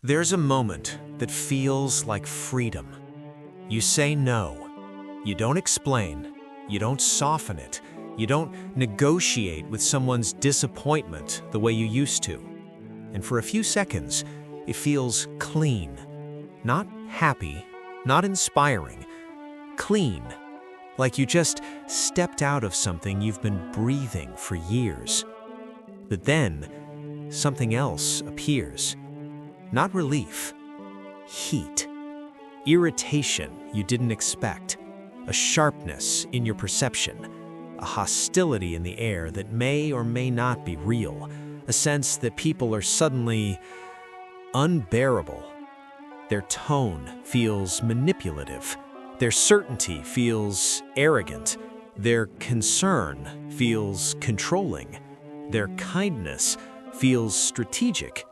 There's a moment that feels like freedom. You say no. You don't explain. You don't soften it. You don't negotiate with someone's disappointment the way you used to. And for a few seconds, it feels clean. Not happy, not inspiring. Clean. Like you just stepped out of something you've been breathing for years. But then, something else appears. Not relief. Heat. Irritation you didn't expect. A sharpness in your perception. A hostility in the air that may or may not be real. A sense that people are suddenly unbearable. Their tone feels manipulative. Their certainty feels arrogant. Their concern feels controlling. Their kindness feels strategic.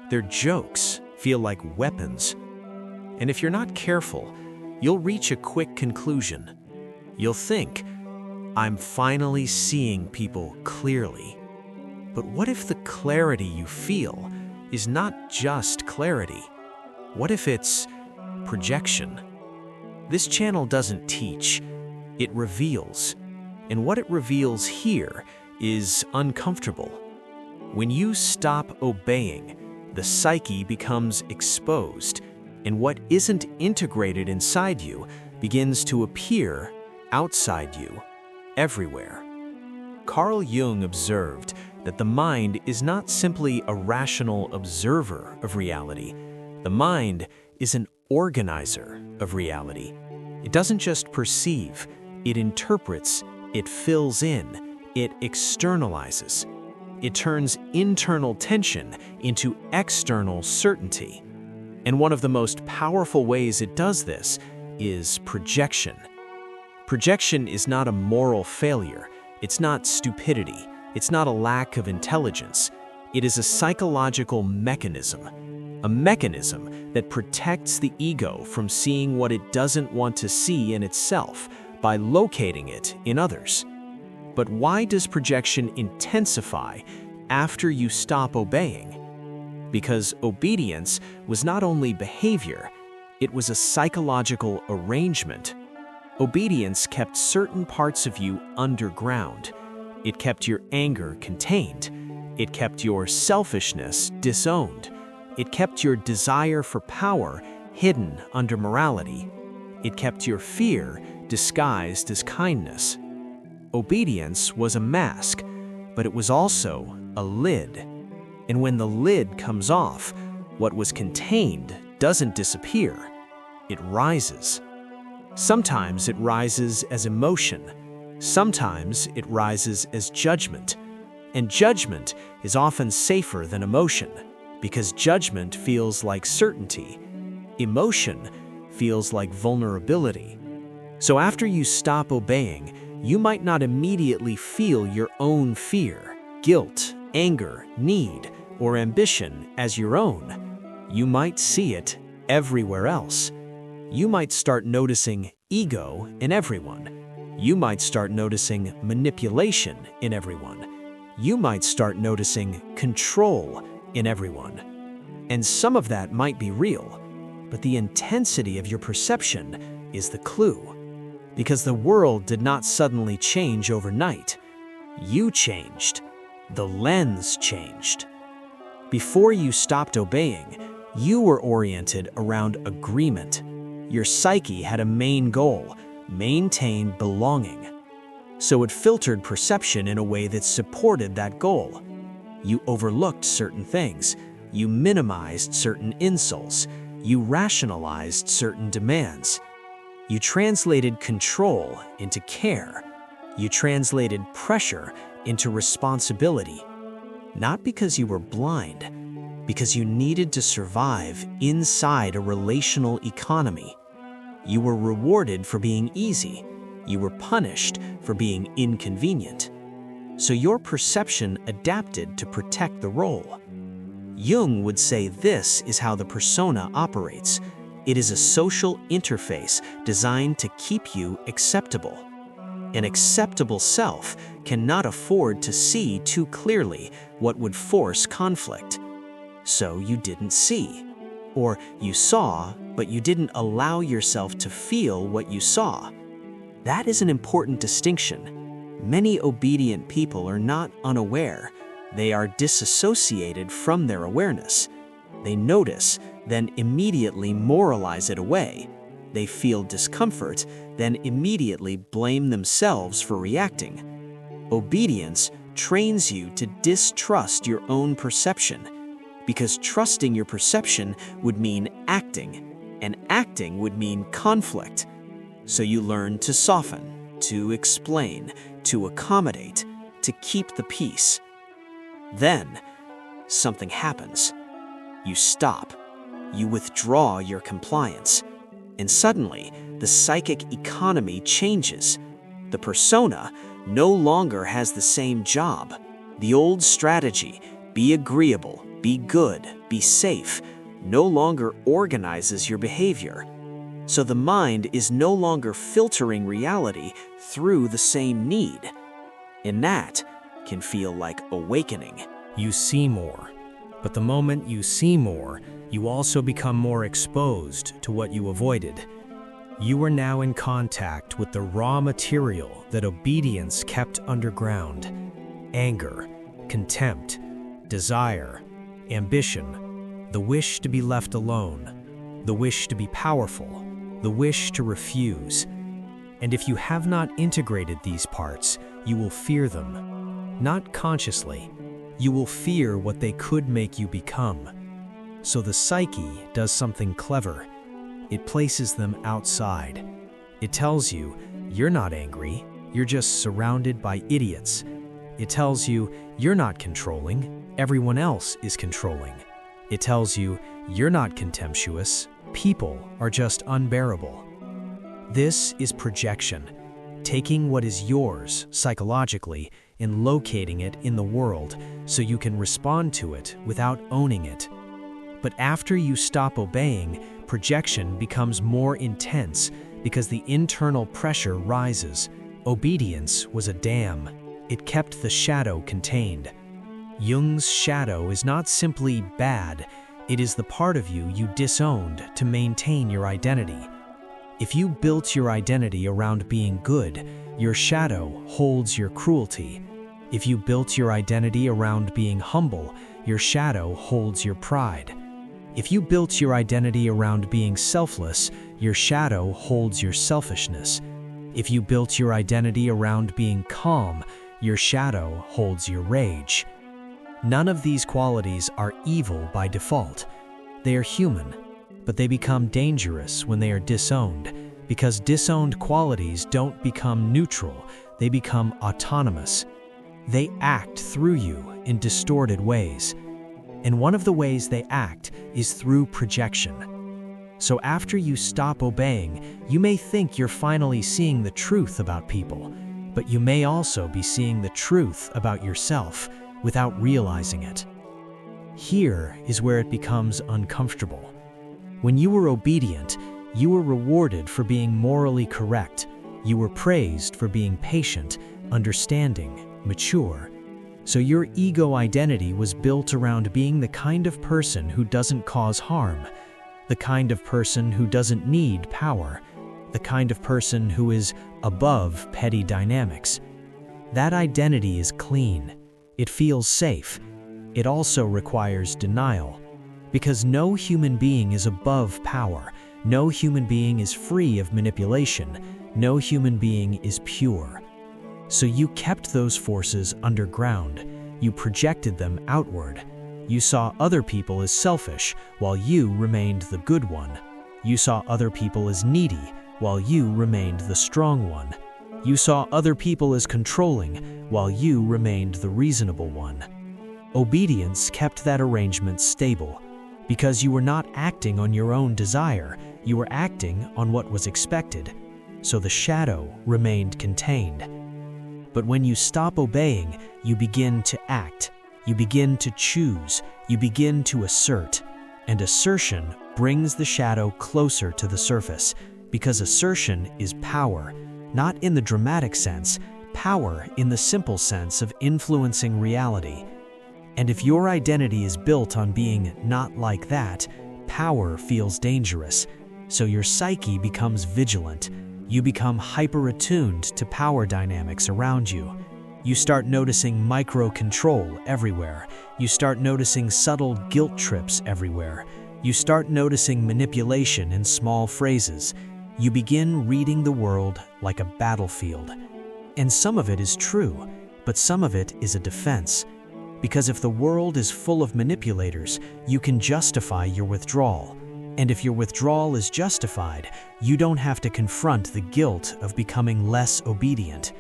Their jokes feel like weapons. And if you're not careful, you'll reach a quick conclusion. You'll think, I'm finally seeing people clearly. But what if the clarity you feel is not just clarity? What if it's projection? This channel doesn't teach, it reveals. And what it reveals here is uncomfortable. When you stop obeying, the psyche becomes exposed, and what isn't integrated inside you begins to appear outside you, everywhere. Carl Jung observed that the mind is not simply a rational observer of reality. The mind is an organizer of reality. It doesn't just perceive, it interprets, it fills in, it externalizes. It turns internal tension into external certainty. And one of the most powerful ways it does this is projection. Projection is not a moral failure. It's not stupidity. It's not a lack of intelligence. It is a psychological mechanism. A mechanism that protects the ego from seeing what it doesn't want to see in itself by locating it in others. But why does projection intensify after you stop obeying? Because obedience was not only behavior, it was a psychological arrangement. Obedience kept certain parts of you underground. It kept your anger contained. It kept your selfishness disowned. It kept your desire for power hidden under morality. It kept your fear disguised as kindness. Obedience was a mask, but it was also a lid. And when the lid comes off, what was contained doesn't disappear. It rises. Sometimes it rises as emotion. Sometimes it rises as judgment. And judgment is often safer than emotion, because judgment feels like certainty. Emotion feels like vulnerability. So after you stop obeying, you might not immediately feel your own fear, guilt, anger, need, or ambition as your own. You might see it everywhere else. You might start noticing ego in everyone. You might start noticing manipulation in everyone. You might start noticing control in everyone. And some of that might be real, but the intensity of your perception is the clue. Because the world did not suddenly change overnight. You changed. The lens changed. Before you stopped obeying, you were oriented around agreement. Your psyche had a main goal: maintain belonging. So it filtered perception in a way that supported that goal. You overlooked certain things. You minimized certain insults. You rationalized certain demands. You translated control into care. You translated pressure into responsibility. Not because you were blind, because you needed to survive inside a relational economy. You were rewarded for being easy. You were punished for being inconvenient. So your perception adapted to protect the role. Jung would say this is how the persona operates. It is a social interface designed to keep you acceptable. An acceptable self cannot afford to see too clearly what would force conflict. So you didn't see, or you saw, but you didn't allow yourself to feel what you saw. That is an important distinction. Many obedient people are not unaware. They are disassociated from their awareness. They notice, then immediately moralize it away. They feel discomfort, then immediately blame themselves for reacting. Obedience trains you to distrust your own perception, because trusting your perception would mean acting, and acting would mean conflict. So you learn to soften, to explain, to accommodate, to keep the peace. Then, something happens. You stop. You withdraw your compliance. And suddenly, the psychic economy changes. The persona no longer has the same job. The old strategy, be agreeable, be good, be safe, no longer organizes your behavior. So the mind is no longer filtering reality through the same need. And that can feel like awakening. You see more, but the moment you see more, you also become more exposed to what you avoided. You are now in contact with the raw material that obedience kept underground. Anger, contempt, desire, ambition, the wish to be left alone, the wish to be powerful, the wish to refuse. And if you have not integrated these parts, you will fear them. Not consciously, you will fear what they could make you become. So the psyche does something clever. It places them outside. It tells you, you're not angry, you're just surrounded by idiots. It tells you, you're not controlling, everyone else is controlling. It tells you, you're not contemptuous, people are just unbearable. This is projection, taking what is yours psychologically and locating it in the world so you can respond to it without owning it. But after you stop obeying, projection becomes more intense because the internal pressure rises. Obedience was a dam. It kept the shadow contained. Jung's shadow is not simply bad, it is the part of you you disowned to maintain your identity. If you built your identity around being good, your shadow holds your cruelty. If you built your identity around being humble, your shadow holds your pride. If you built your identity around being selfless, your shadow holds your selfishness. If you built your identity around being calm, your shadow holds your rage. None of these qualities are evil by default. They are human, but they become dangerous when they are disowned, because disowned qualities don't become neutral, they become autonomous. They act through you in distorted ways. And one of the ways they act is through projection. So after you stop obeying, you may think you're finally seeing the truth about people, but you may also be seeing the truth about yourself without realizing it. Here is where it becomes uncomfortable. When you were obedient, you were rewarded for being morally correct. You were praised for being patient, understanding, mature. So your ego identity was built around being the kind of person who doesn't cause harm, the kind of person who doesn't need power, the kind of person who is above petty dynamics. That identity is clean. It feels safe. It also requires denial, because no human being is above power. No human being is free of manipulation. No human being is pure. So you kept those forces underground. You projected them outward. You saw other people as selfish while you remained the good one. You saw other people as needy while you remained the strong one. You saw other people as controlling while you remained the reasonable one. Obedience kept that arrangement stable because you were not acting on your own desire, you were acting on what was expected. So the shadow remained contained. But when you stop obeying, you begin to act, you begin to choose, you begin to assert. And assertion brings the shadow closer to the surface, because assertion is power, not in the dramatic sense, power in the simple sense of influencing reality. And if your identity is built on being not like that, Power feels dangerous, so your psyche becomes vigilant. You become hyper-attuned to power dynamics around you. You start noticing micro-control everywhere. You start noticing subtle guilt trips everywhere. You start noticing manipulation in small phrases. You begin reading the world like a battlefield. And some of it is true, but some of it is a defense. Because if the world is full of manipulators, you can justify your withdrawal. And if your withdrawal is justified, you don't have to confront the guilt of becoming less obedient.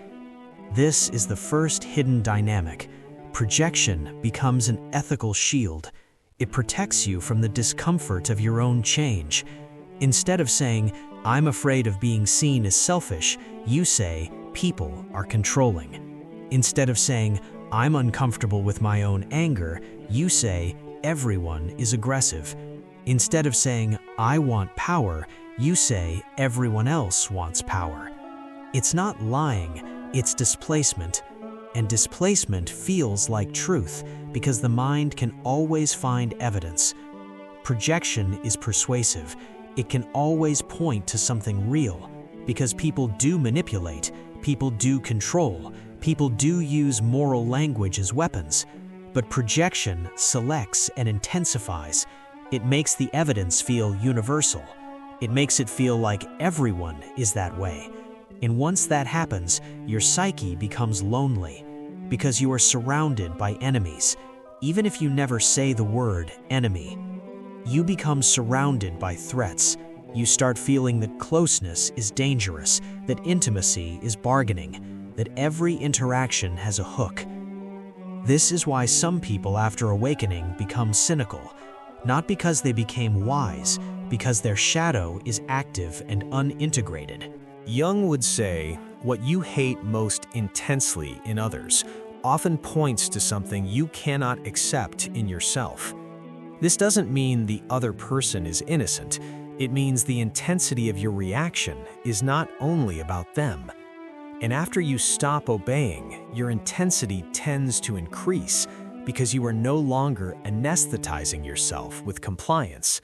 This is the first hidden dynamic. Projection becomes an ethical shield. It protects you from the discomfort of your own change. Instead of saying, "I'm afraid of being seen as selfish," you say, "People are controlling." Instead of saying, "I'm uncomfortable with my own anger," you say, "Everyone is aggressive." Instead of saying, "I want power," you say, "Everyone else wants power." It's not lying, it's displacement. And displacement feels like truth because the mind can always find evidence. Projection is persuasive. It can always point to something real because people do manipulate, people do control, people do use moral language as weapons. But projection selects and intensifies. It makes the evidence feel universal. It makes it feel like everyone is that way. And once that happens, your psyche becomes lonely because you are surrounded by enemies. Even if you never say the word enemy, you become surrounded by threats. You start feeling that closeness is dangerous, that intimacy is bargaining, that every interaction has a hook. This is why some people after awakening become cynical. Not because they became wise, because their shadow is active and unintegrated. Jung would say, what you hate most intensely in others often points to something you cannot accept in yourself. This doesn't mean the other person is innocent. It means the intensity of your reaction is not only about them. And after you stop obeying, your intensity tends to increase because you are no longer anesthetizing yourself with compliance.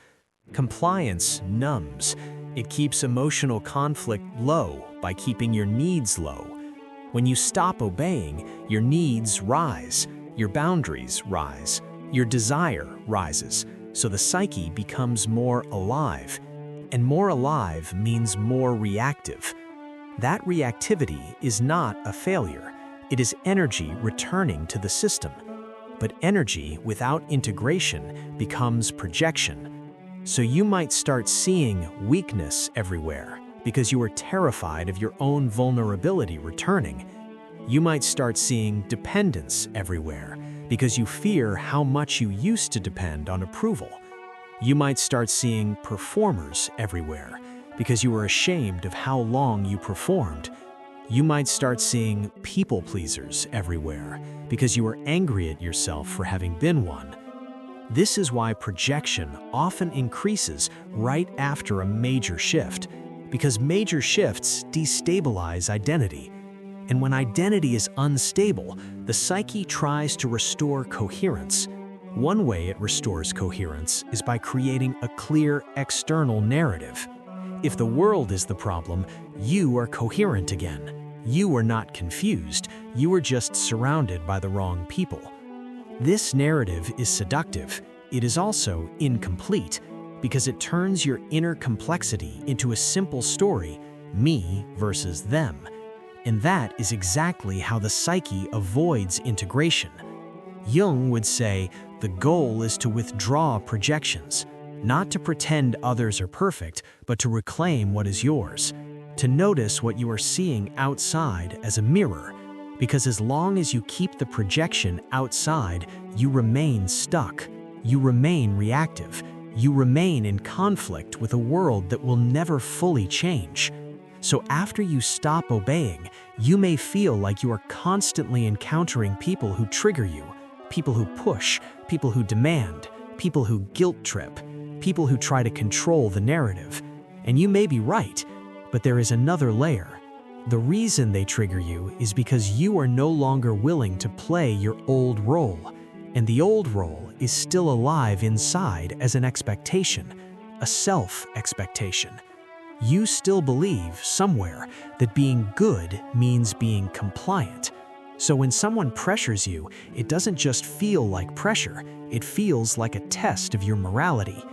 Compliance numbs. It keeps emotional conflict low by keeping your needs low. When you stop obeying, your needs rise, your boundaries rise, your desire rises, so the psyche becomes more alive. And more alive means more reactive. That reactivity is not a failure. It is energy returning to the system. But energy without integration becomes projection. So you might start seeing weakness everywhere because you are terrified of your own vulnerability returning. You might start seeing dependence everywhere because you fear how much you used to depend on approval. You might start seeing performers everywhere because you are ashamed of how long you performed. You might start seeing people pleasers everywhere because you are angry at yourself for having been one. This is why projection often increases right after a major shift, because major shifts destabilize identity. And when identity is unstable, the psyche tries to restore coherence. One way it restores coherence is by creating a clear external narrative. If the world is the problem, you are coherent again. You are not confused, you are just surrounded by the wrong people. This narrative is seductive. It is also incomplete because it turns your inner complexity into a simple story, me versus them. And that is exactly how the psyche avoids integration. Jung would say the goal is to withdraw projections, not to pretend others are perfect, but to reclaim what is yours, to notice what you are seeing outside as a mirror, because as long as you keep the projection outside, you remain stuck, you remain reactive, you remain in conflict with a world that will never fully change. So after you stop obeying, you may feel like you are constantly encountering people who trigger you, people who push, people who demand, people who guilt trip, people who try to control the narrative. And you may be right, but there is another layer. The reason they trigger you is because you are no longer willing to play your old role. and the old role is still alive inside as an expectation, a self-expectation. You still believe somewhere that being good means being compliant. So when someone pressures you, it doesn't just feel like pressure, it feels like a test of your morality.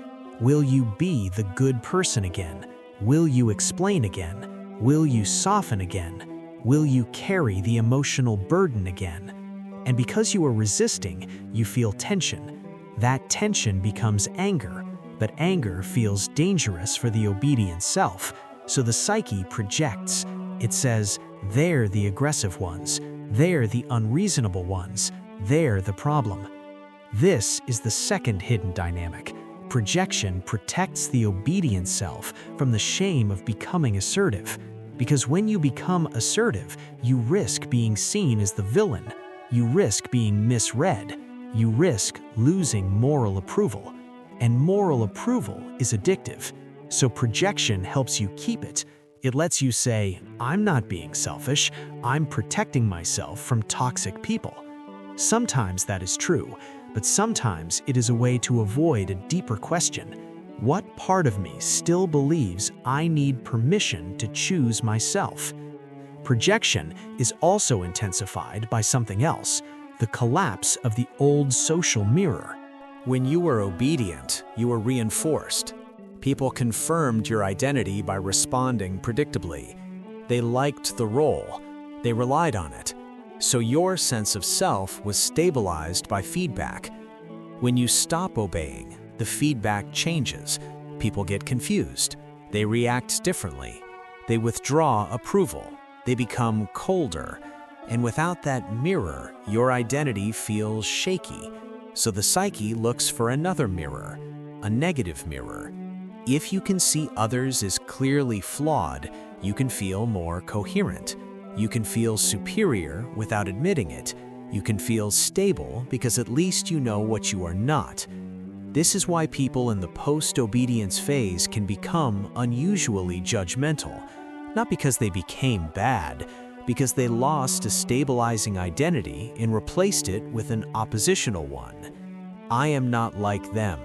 Will you be the good person again? Will you explain again? Will you soften again? Will you carry the emotional burden again? And because you are resisting, you feel tension. That tension becomes anger, but anger feels dangerous for the obedient self, so the psyche projects. It says, they're the aggressive ones, they're the unreasonable ones, they're the problem. This is the second hidden dynamic. Projection protects the obedient self from the shame of becoming assertive. Because when you become assertive, you risk being seen as the villain. You risk being misread. You risk losing moral approval. And moral approval is addictive. So projection helps you keep it. It lets you say, I'm not being selfish, I'm protecting myself from toxic people. Sometimes that is true, but sometimes it is a way to avoid a deeper question. What part of me still believes I need permission to choose myself? Projection is also intensified by something else, the collapse of the old social mirror. When you were obedient, you were reinforced. People confirmed your identity by responding predictably. They liked the role. They relied on it. So your sense of self was stabilized by feedback. When you stop obeying, the feedback changes. People get confused. They react differently. They withdraw approval. They become colder. And without that mirror, your identity feels shaky. So the psyche looks for another mirror, a negative mirror. If you can see others as clearly flawed, you can feel more coherent. You can feel superior without admitting it. You can feel stable because at least you know what you are not. This is why people in the post-obedience phase can become unusually judgmental. Not because they became bad, because they lost a stabilizing identity and replaced it with an oppositional one. I am not like them.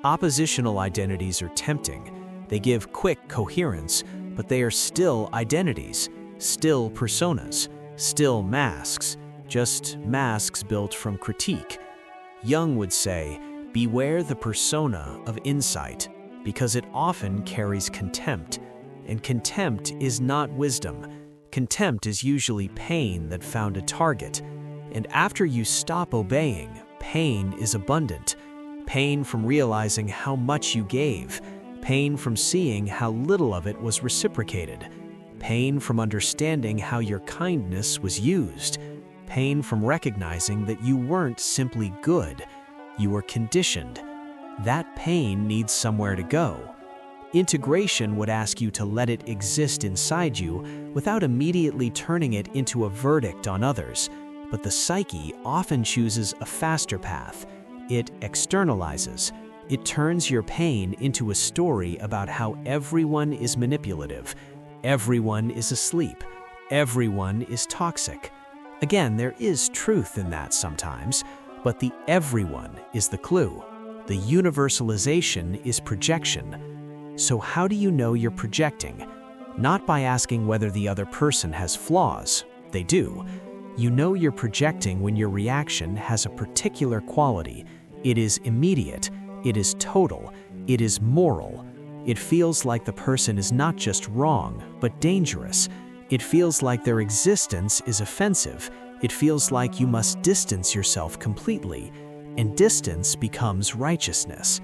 Oppositional identities are tempting. They give quick coherence, but they are still identities, still personas, still masks, just masks built from critique. Jung would say, beware the persona of insight, because it often carries contempt. And contempt is not wisdom. Contempt is usually pain that found a target. And after you stop obeying, pain is abundant. Pain from realizing how much you gave. Pain from seeing how little of it was reciprocated. Pain from understanding how your kindness was used. Pain from recognizing that you weren't simply good. You were conditioned. That pain needs somewhere to go. Integration would ask you to let it exist inside you without immediately turning it into a verdict on others. But the psyche often chooses a faster path. It externalizes. It turns your pain into a story about how everyone is manipulative, everyone is asleep, everyone is toxic. Again, there is truth in that sometimes, but the everyone is the clue. The universalization is projection. So how do you know you're projecting? Not by asking whether the other person has flaws. They do. You know you're projecting when your reaction has a particular quality. It is immediate. It is total. It is moral. It feels like the person is not just wrong, but dangerous. It feels like their existence is offensive. It feels like you must distance yourself completely, and distance becomes righteousness.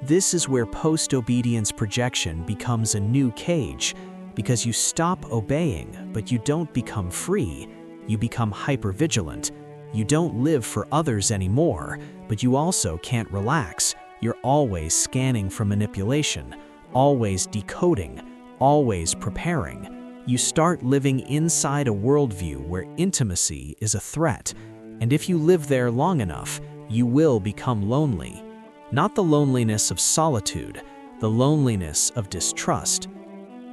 This is where post-obedience projection becomes a new cage, because you stop obeying, but you don't become free. You become hypervigilant. You don't live for others anymore, but you also can't relax. You're always scanning for manipulation, always decoding, always preparing. You start living inside a worldview where intimacy is a threat, and if you live there long enough, you will become lonely. Not the loneliness of solitude, the loneliness of distrust.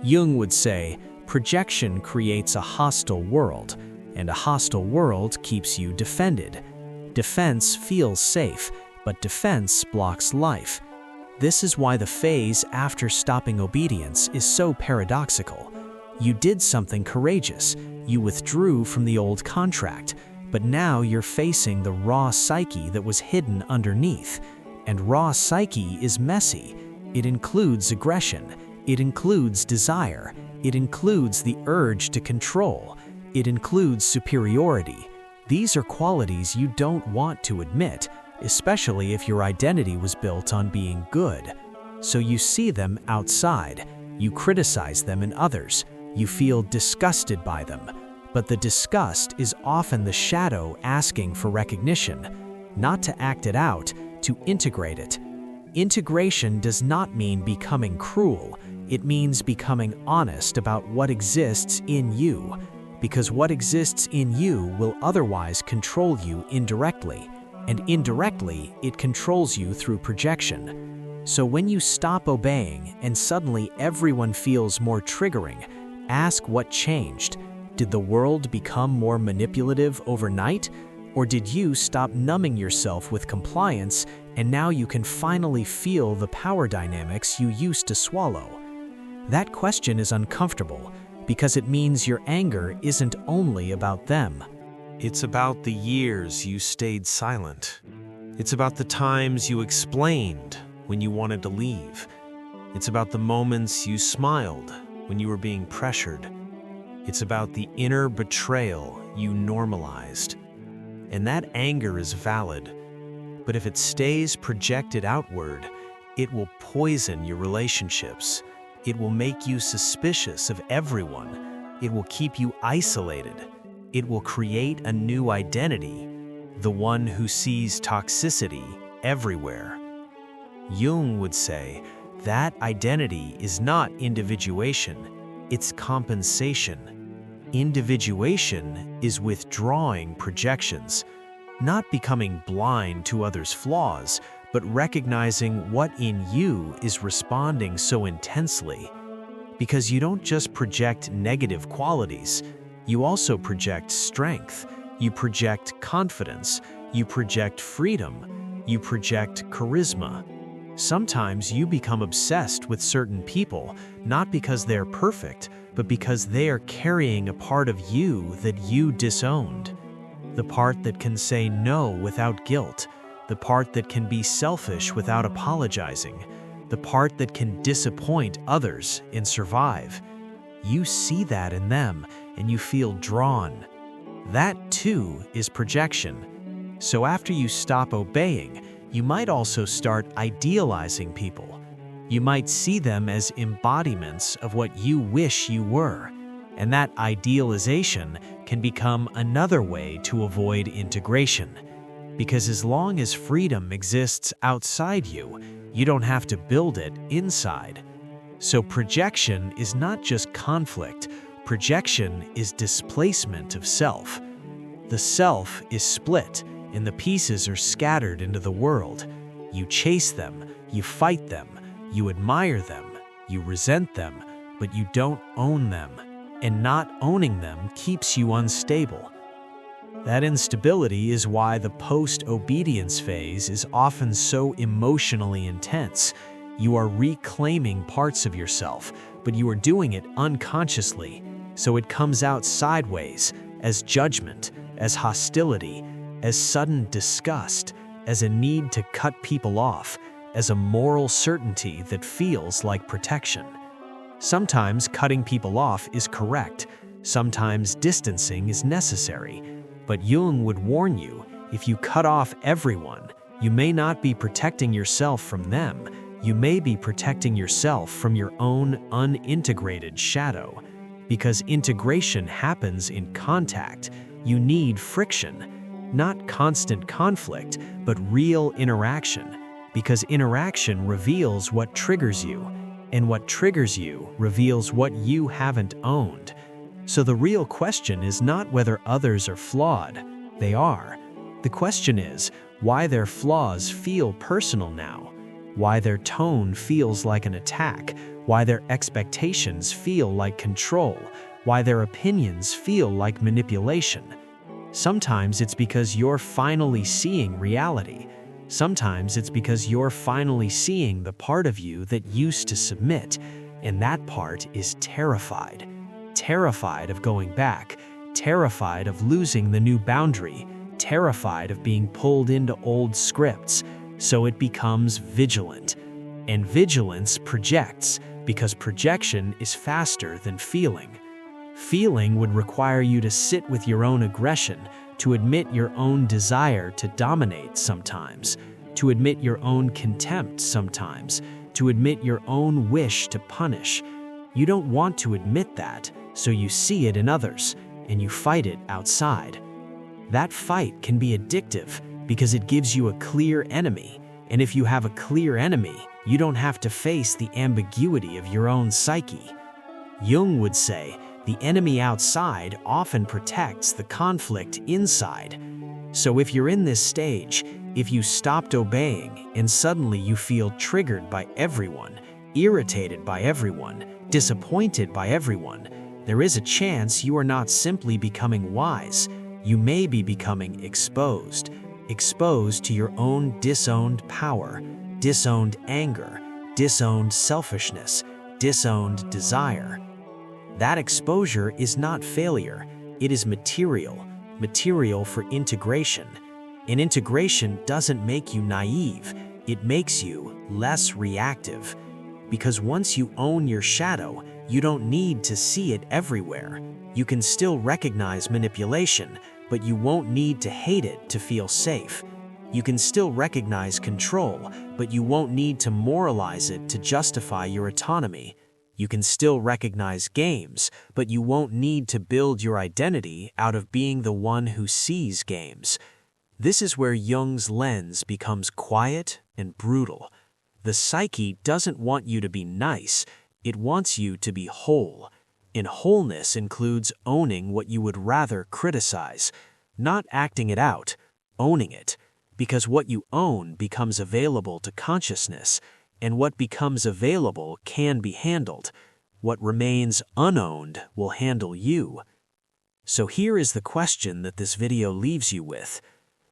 Jung would say, projection creates a hostile world, and a hostile world keeps you defended. Defense feels safe, but defense blocks life. This is why the phase after stopping obedience is so paradoxical. You did something courageous. You withdrew from the old contract, but now you're facing the raw psyche that was hidden underneath. And raw psyche is messy. It includes aggression. It includes desire. It includes the urge to control. It includes superiority. These are qualities you don't want to admit, especially if your identity was built on being good. So you see them outside. You criticize them in others. You feel disgusted by them. But the disgust is often the shadow asking for recognition, not to act it out, to integrate it. Integration does not mean becoming cruel. It means becoming honest about what exists in you, because what exists in you will otherwise control you indirectly, and indirectly it controls you through projection. So when you stop obeying and suddenly everyone feels more triggering, ask what changed. Did the world become more manipulative overnight? Or did you stop numbing yourself with compliance and now you can finally feel the power dynamics you used to swallow? That question is uncomfortable because it means your anger isn't only about them. It's about the years you stayed silent. It's about the times you explained when you wanted to leave. It's about the moments you smiled when you were being pressured. It's about the inner betrayal you normalized. And that anger is valid, but if it stays projected outward, it will poison your relationships. It will make you suspicious of everyone. It will keep you isolated. It will create a new identity, the one who sees toxicity everywhere. Jung would say that identity is not individuation, it's compensation. Individuation is withdrawing projections, not becoming blind to others' flaws, but recognizing what in you is responding so intensely. Because you don't just project negative qualities, you also project strength, you project confidence, you project freedom, you project charisma. Sometimes you become obsessed with certain people, not because they're perfect, but because they are carrying a part of you that you disowned. The part that can say no without guilt, the part that can be selfish without apologizing, the part that can disappoint others and survive. You see that in them and you feel drawn. That too is projection. So after you stop obeying, you might also start idealizing people. You might see them as embodiments of what you wish you were. And that idealization can become another way to avoid integration. Because as long as freedom exists outside you, you don't have to build it inside. So projection is not just conflict, projection is displacement of self. The self is split, and the pieces are scattered into the world. You chase them, you fight them, you admire them, you resent them, but you don't own them. And not owning them keeps you unstable. That instability is why the post-obedience phase is often so emotionally intense. You are reclaiming parts of yourself, but you are doing it unconsciously, so it comes out sideways, as judgment, as hostility, as sudden disgust, as a need to cut people off, as a moral certainty that feels like protection. Sometimes cutting people off is correct, sometimes distancing is necessary, but Jung would warn you, if you cut off everyone, you may not be protecting yourself from them, you may be protecting yourself from your own unintegrated shadow. Because integration happens in contact, you need friction, not constant conflict, but real interaction, because interaction reveals what triggers you, and what triggers you reveals what you haven't owned. So the real question is not whether others are flawed. They are. The question is why their flaws feel personal now, why their tone feels like an attack, why their expectations feel like control, why their opinions feel like manipulation. Sometimes it's because you're finally seeing reality. Sometimes it's because you're finally seeing the part of you that used to submit, and that part is terrified. Terrified of going back, terrified of losing the new boundary, terrified of being pulled into old scripts, so it becomes vigilant. And vigilance projects, because projection is faster than feeling. Feeling would require you to sit with your own aggression, to admit your own desire to dominate sometimes, to admit your own contempt sometimes, to admit your own wish to punish. You don't want to admit that, so you see it in others, and you fight it outside. That fight can be addictive because it gives you a clear enemy, and if you have a clear enemy, you don't have to face the ambiguity of your own psyche. Jung would say, the enemy outside often protects the conflict inside. So if you're in this stage, if you stopped obeying and suddenly you feel triggered by everyone, irritated by everyone, disappointed by everyone, there is a chance you are not simply becoming wise. You may be becoming exposed. Exposed to your own disowned power, disowned anger, disowned selfishness, disowned desire. That exposure is not failure, it is material for integration. And integration doesn't make you naive, it makes you less reactive. Because once you own your shadow, you don't need to see it everywhere. You can still recognize manipulation, but you won't need to hate it to feel safe. You can still recognize control, but you won't need to moralize it to justify your autonomy. You can still recognize games, but you won't need to build your identity out of being the one who sees games. This is where Jung's lens becomes quiet and brutal. The psyche doesn't want you to be nice, it wants you to be whole. And wholeness includes owning what you would rather criticize, not acting it out, owning it. Because what you own becomes available to consciousness, and what becomes available can be handled. What remains unowned will handle you. So here is the question that this video leaves you with.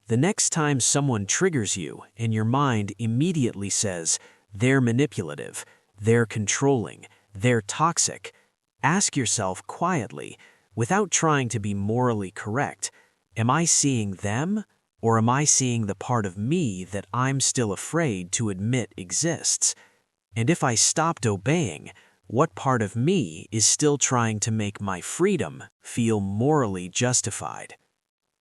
The next time someone triggers you and your mind immediately says, they're manipulative, they're controlling, they're toxic, ask yourself quietly, without trying to be morally correct, am I seeing them? Or am I seeing the part of me that I'm still afraid to admit exists? And if I stopped obeying, what part of me is still trying to make my freedom feel morally justified?